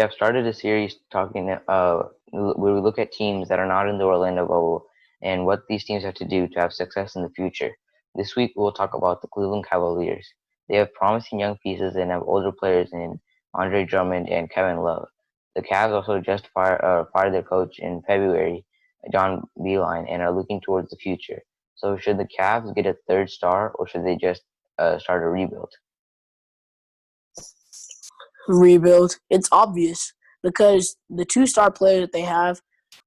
have started a series talking. Where we look at teams that are not in the Orlando bubble and what these teams have to do to have success in the future. This week, we'll talk about the Cleveland Cavaliers. They have promising young pieces and have older players in Andre Drummond and Kevin Love. The Cavs also just fired their coach in February, John Beeline, and are looking towards the future. So, should the Cavs get a third star, or should they just start a rebuild? Rebuild. It's obvious because the two-star players that they have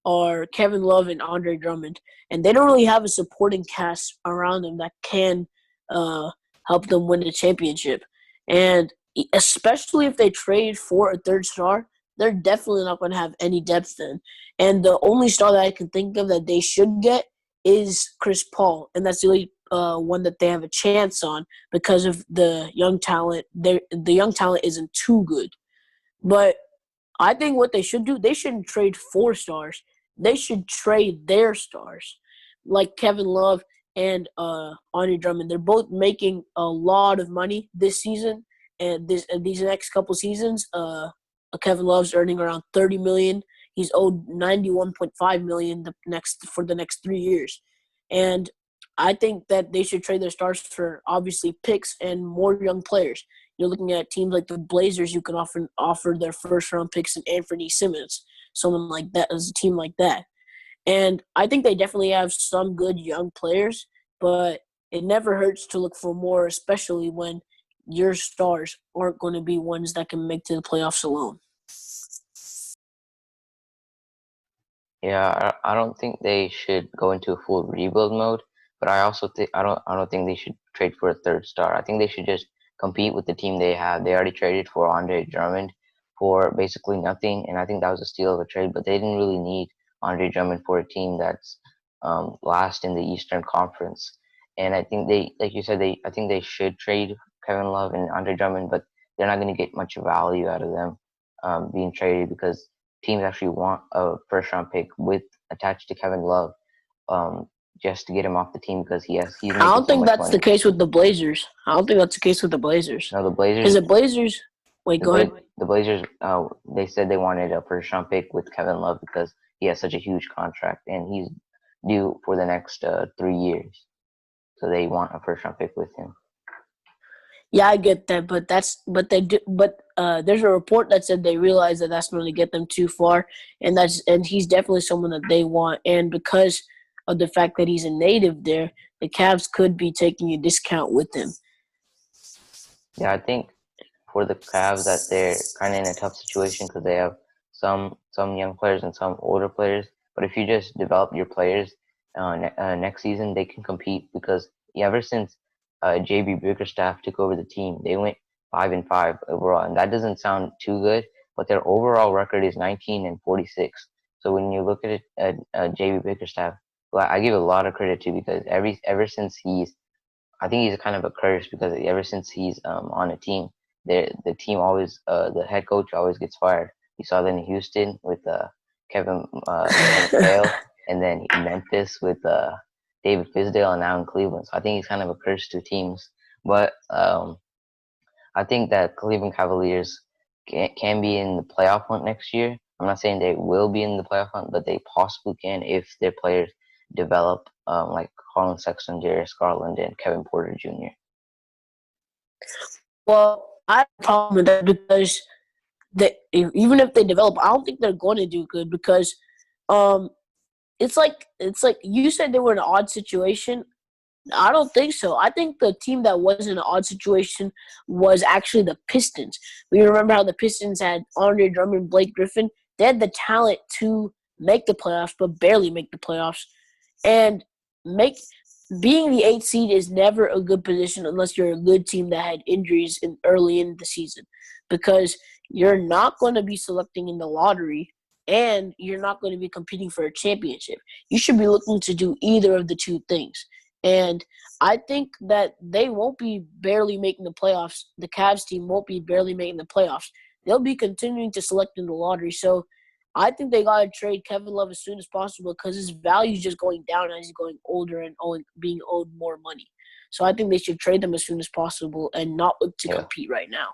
are Kevin Love and Andre Drummond, and they don't really have a supporting cast around them that can uh, help them win the championship. And especially if they trade for a third star, they're definitely not going to have any depth then. And the only star that I can think of that they should get is Chris Paul, and that's the only one that they have a chance on because of the young talent. The young talent isn't too good, but I think what they should do, they shouldn't trade four stars. They should trade their stars, like Kevin Love and Andre Drummond. They're both making a lot of money this season, and these next couple seasons. Kevin Love's earning around $30 million. He's owed $91.5 million for the next 3 years, and I think that they should trade their stars for obviously picks and more young players. You're looking at teams like the Blazers, you can offer their first round picks and Anthony Simmons, someone like that, as a team like that. And I think they definitely have some good young players, but it never hurts to look for more, especially when your stars aren't going to be ones that can make to the playoffs alone. Yeah, I don't think they should go into a full rebuild mode, but I also think I don't think they should trade for a third star. I think they should just compete with the team they have. They already traded for Andre Drummond for basically nothing, and I think that was a steal of a trade. But they didn't really need Andre Drummond for a team that's last in the Eastern Conference. And I think they, like you said, I think they should trade Kevin Love and Andre Drummond, but they're not going to get much value out of them being traded because teams actually want a first round pick with attached to Kevin Love, um, just to get him off the team because he's I making don't so think much that's the money. case with the Blazers. I don't think that's the case with the Blazers. Now Because the Blazers, wait, the go ahead. Bla- the Blazers, they said they wanted a first round pick with Kevin Love because he has such a huge contract and he's due for the next 3 years. So they want a first round pick with him. Yeah, I get that, but there's a report that said they realized that that's going to get them too far, and he's definitely someone that they want, and because of the fact that he's a native there, the Cavs could be taking a discount with him. Yeah, I think for the Cavs that they're kind of in a tough situation because they have some young players and some older players. But if you just develop your players next season, they can compete because ever since JB Bickerstaff took over the team, they went 5-5 overall, and that doesn't sound too good. But their overall record is 19-46. So when you look at it, JB Bickerstaff, well, I give a lot of credit to because ever since I think he's kind of a curse because ever since he's on a team, the team always the head coach always gets fired. You saw that in Houston with Kevin McHale, and then Memphis with David Fisdale, and now in Cleveland. So I think he's kind of a curse to teams. But I think that Cleveland Cavaliers can be in the playoff hunt next year. I'm not saying they will be in the playoff hunt, but they possibly can if their players develop, like Collin Sexton, Darius Garland, and Kevin Porter Jr. Well, I have a problem with that because even if they develop, I don't think they're going to do good because um, it's like you said they were in an odd situation. I don't think so. I think the team that was in an odd situation was actually the Pistons. We remember how the Pistons had Andre Drummond, Blake Griffin. They had the talent to make the playoffs, but barely make the playoffs. And make being the eighth seed is never a good position unless you're a good team that had injuries early in the season, because you're not going to be selecting in the lottery and you're not going to be competing for a championship. You should be looking to do either of the two things. And I think that they won't be barely making the playoffs. The Cavs team won't be barely making the playoffs. They'll be continuing to select in the lottery. So I think they got to trade Kevin Love as soon as possible because his value is just going down as he's going older and being owed more money. So I think they should trade them as soon as possible and not look to Yeah, compete right now.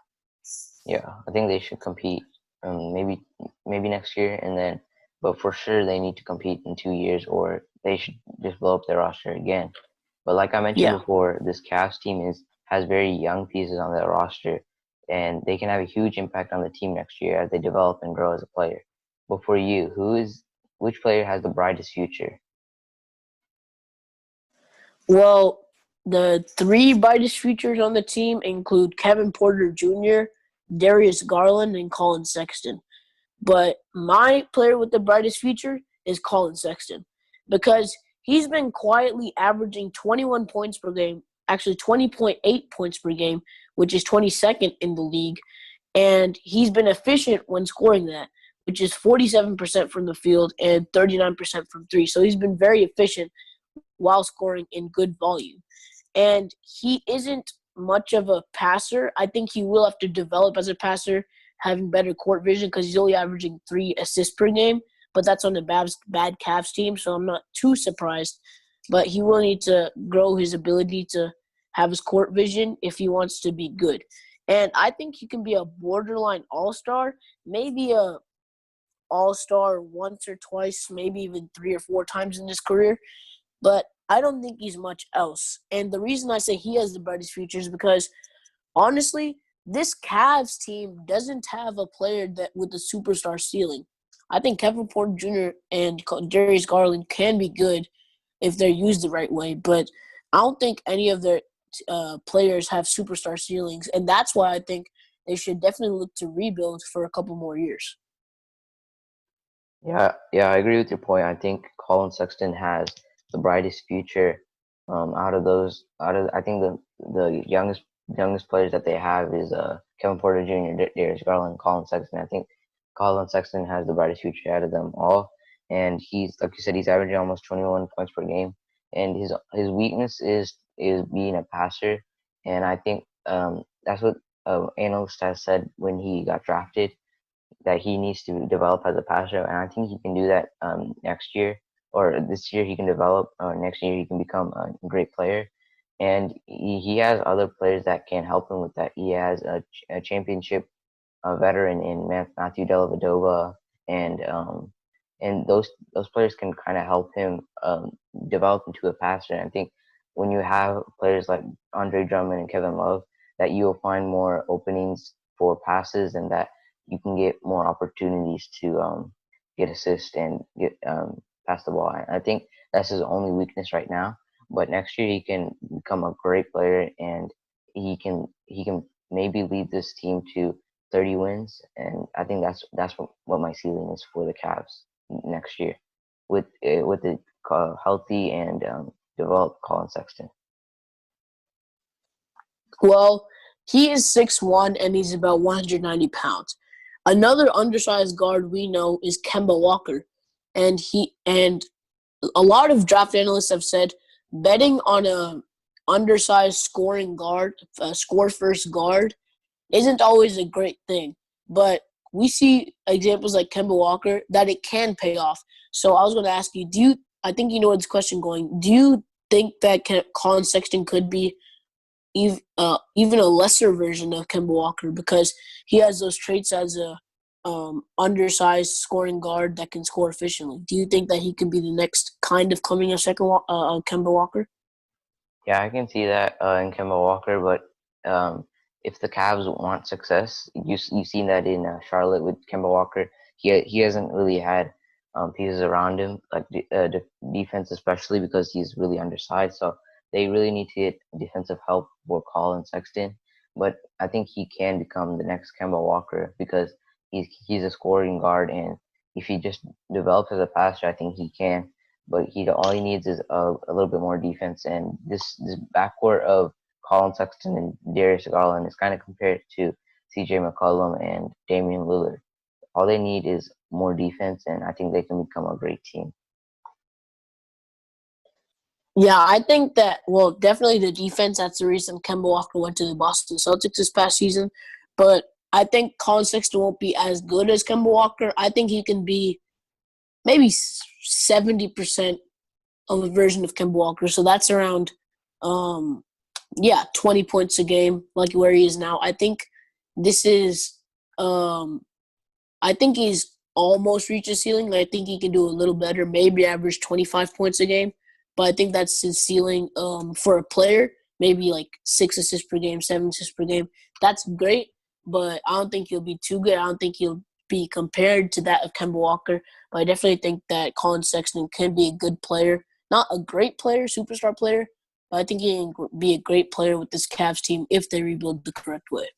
yeah, I think they should compete. maybe next year, and then but for sure they need to compete in 2 years, or they should just blow up their roster again. But like I mentioned Yeah. before, this Cavs team has very young pieces on their roster, and they can have a huge impact on the team next year as they develop and grow as a player. But for you, which player has the brightest future? Well, the three brightest futures on the team include Kevin Porter Jr., Darius Garland, and Collin Sexton. But my player with the brightest future is Collin Sexton because he's been quietly averaging 21 points per game, actually 20.8 points per game, which is 22nd in the league. And he's been efficient when scoring that, which is 47% from the field and 39% from three. So he's been very efficient while scoring in good volume. And he isn't much of a passer. I think he will have to develop as a passer, having better court vision because he's only averaging 3 assists per game. But that's on the bad Cavs team, so I'm not too surprised. But he will need to grow his ability to have his court vision if he wants to be good. And I think he can be a borderline all-star, maybe a all-star once or twice, maybe even 3 or 4 times in his career. But I don't think he's much else. And the reason I say he has the brightest future is because, honestly, this Cavs team doesn't have a player that with a superstar ceiling. I think Kevin Porter Jr. and Darius Garland can be good if they're used the right way, but I don't think any of their players have superstar ceilings, and that's why I think they should definitely look to rebuild for a couple more years. Yeah, I agree with your point. I think Colin Sexton has the brightest future out of those. Out of I think the youngest players that they have is Kevin Porter Jr., Darius Garland, Colin Sexton. I think Colin Sexton has the brightest future out of them all, and he's like you said, he's averaging almost 21 points per game, and his weakness is being a passer, and I think that's what analyst has said when he got drafted that he needs to develop as a passer, and I think he can do that next year or this year. He can develop, or next year he can become a great player, and he has other players that can help him with that. He has a championship veteran in Matthew Dellavedova, and those players can kind of help him develop into a passer. And I think when you have players like Andre Drummond and Kevin Love, that you will find more openings for passes, and that you can get more opportunities to get assists and get pass the ball. I think that's his only weakness right now. But next year he can become a great player, and he can maybe lead this team to 30 wins, and I think that's what my ceiling is for the Cavs next year, with the healthy and developed Colin Sexton. Well, he is 6'1" and he's about 190 pounds. Another undersized guard we know is Kemba Walker, and a lot of draft analysts have said betting on a undersized scoring guard, a score first guard, isn't always a great thing. But we see examples like Kemba Walker that it can pay off. So I was going to ask you, I think you know where this question going. Do you think that Colin Sexton could be even a lesser version of Kemba Walker because he has those traits as a undersized scoring guard that can score efficiently? Do you think that he could be the next kind of coming a second Kemba Walker? Yeah, I can see that in Kemba Walker, but if the Cavs want success, you've seen that in Charlotte with Kemba Walker. He hasn't really had pieces around him like defense, especially because he's really undersized. So they really need to get defensive help for Collin Sexton. But I think he can become the next Kemba Walker because he's a scoring guard, and if he just develops as a passer, I think he can, but he all he needs is a little bit more defense. And this backcourt of Colin Sexton and Darius Garland is kind of compared to C.J. McCollum and Damian Lillard. All they need is more defense, and I think they can become a great team. Yeah, I think that, well, definitely the defense, that's the reason Kemba Walker went to the Boston Celtics this past season. But I think Colin Sexton won't be as good as Kemba Walker. I think he can be maybe 70% of a version of Kemba Walker. So that's around, um, 20 points a game, like where he is now. I think this is I think he's almost reached his ceiling. I think he can do a little better, maybe average 25 points a game. But I think that's his ceiling for a player, maybe like 6 assists per game, 7 assists per game. That's great, but I don't think he'll be too good. I don't think he'll be compared to that of Kemba Walker. But I definitely think that Collin Sexton can be a good player. Not a great player, superstar player, but I think he can be a great player with this Cavs team if they rebuild the correct way.